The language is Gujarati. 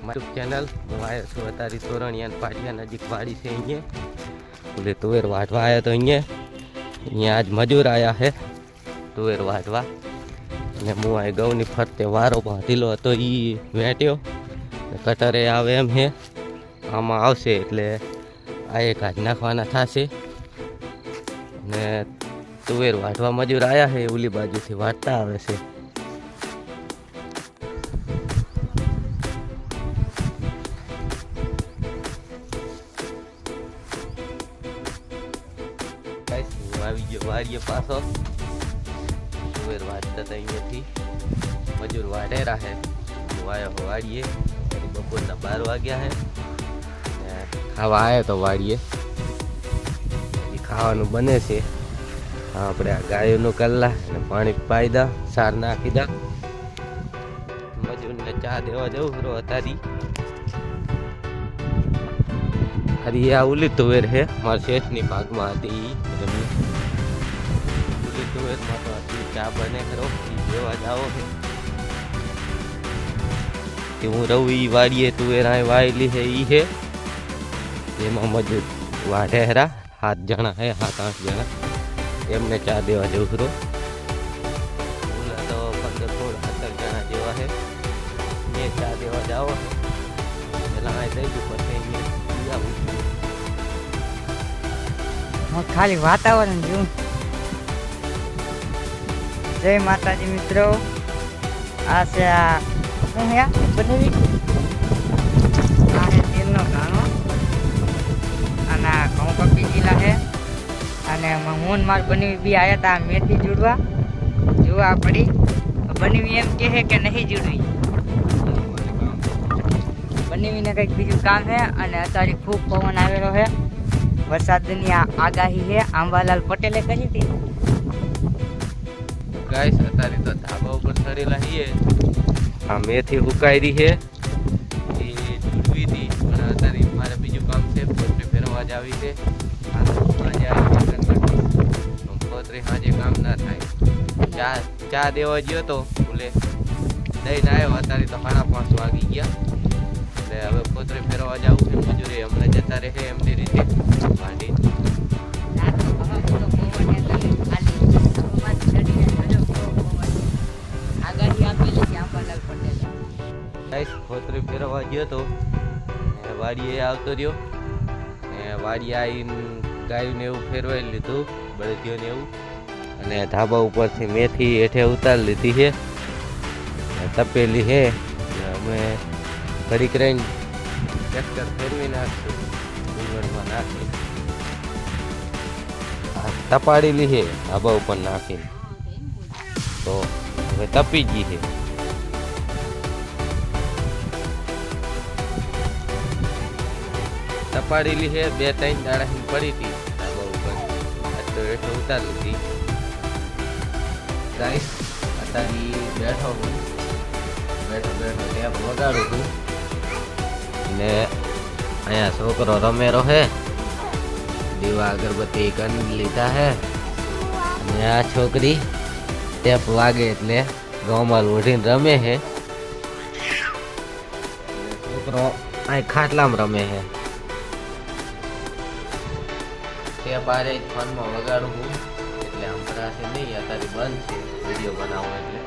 મારું ચેનલ હું આવ્યો છું અત્યારે તોરણિયા પાટિયા નજીક વાડી છે અહીંયા એટલે તુવેર વાટવા આવ્યો તો અહીંયા આજ મજૂર આવ્યા છે તુવેર વાટવા અને હું આ ઘઉંની ફરતે વારો બાંધેલો હતો એ વેટ્યો કટરે આવે એમ છે આમાં આવશે એટલે આ એક હાથ નાખવાના થશે ને તુવેર વાટવા મજૂર આવ્યા છે ઓલી બાજુથી વાટતા આવે છે આવી ગયો વાડીએ પાછો તુવેર વાટતા હતા અહીંયાથી મજૂર વાઢેરા છે હું આવ્યો વાડીએ બપોરના 12 વાગ્યા છે ખાવા આવ્યો તો વાડીએ ખાવાનું બને છે આપણે આ ગાયોનું કલ્લા ને પાણી પાઈ દા સાર નાખી દા મજૂરને ચા દેવા જવું ખરો અત્યારે હરી આ ઉલી તુવેર છે મારા શેઠની ભાગમાં હતી ઉલી તુવેરમાં તો હતી ચા બને ખરો દેવા જાઓ કે હું રહું એ વાડીએ તુવેર આ વાયેલી છે એ છે એમાં મજૂર વાઢે હરા 7 જણા હે 7-8 જણા એમને ચા દેવા જવું ખરો ઓલા તો 15-16-17 જણા જેવા છે એ ચા દેવા જાઓ પેલા આ થઈ ગયું પછી ખાલી વાતાવરણ જોઉં. જય માતાજી મિત્રો. આ છે આ શું હે બનાવી આ છે તેલનો ઘાણો અને આ ઘઉં પકી ગયેલા છે અને હું માર બનેવી બી આવ્યા હતા મેથી જોડવા જોવા પડી બનેવી એમ કહે કે નહીં જોડવી બનેવીને કંઈક બીજું કામ છે અને અત્યારે ખૂબ પવન આવેલો છે વરસાદની આગાહી છે આંબાલાલ પટેલે કરી હતી ગાઈસ અત્યારે તો ધાબા ઉપર ચડેલા છીએ આ મેથી હુકાઈ છે એ ચૂડવી હતી પણ અત્યારે મારે બીજું કામ છે પોતરી ફેરવા જ આવી છે પોતરી હાજે કામ ના થાય ચા દેવા ગયો તો બોલે દઈને આવ્યો અત્યારે તો 5:30 વાગી ગયા એટલે હવે પોતરી ફેરવા જવું છે મજૂરી હમણાં જતા રહે એમની રીતે માંડી પોતરી ફેરવા ગયો તો વાડીએ આવતો રહ્યો ને વાડીએ આવીને ગાયું ને એવું ફેરવાઈ લીધું બળદિયો ને એવું અને ધાબા ઉપરથી મેથી હેઠે ઉતારી લીધી છે તપેલી છે અમે ઘડીક રહીને ટ્રેક્ટર ફેરવી નાખશું ડુંગળમાં નાખી તપાડેલી છે ધાબા ઉપર નાખીને તો હવે તપી ગઈ છે તપાડેલી છે 2-3 દાડા પડી હતી ધાબા ઉપર તો હેઠે ઉતારી લીધી ગાઈસ અત્યારે બેઠો ટેપ વગાડું છું ને અહીંયા છોકરો રમેરો હે દીવા અગરબત્તી કરી લીધા હે અને આ છોકરી ટેપ વાગે એટલે ગોમાલ ઓઢીને રમે હે છોકરો અહીં ખાટલામાં રમે હે ટેપ આરે ફોનમાં વગાડું છું એટલે હમણાં નહીં અત્યારે બંધ છે વિડીયો બનાવો એટલે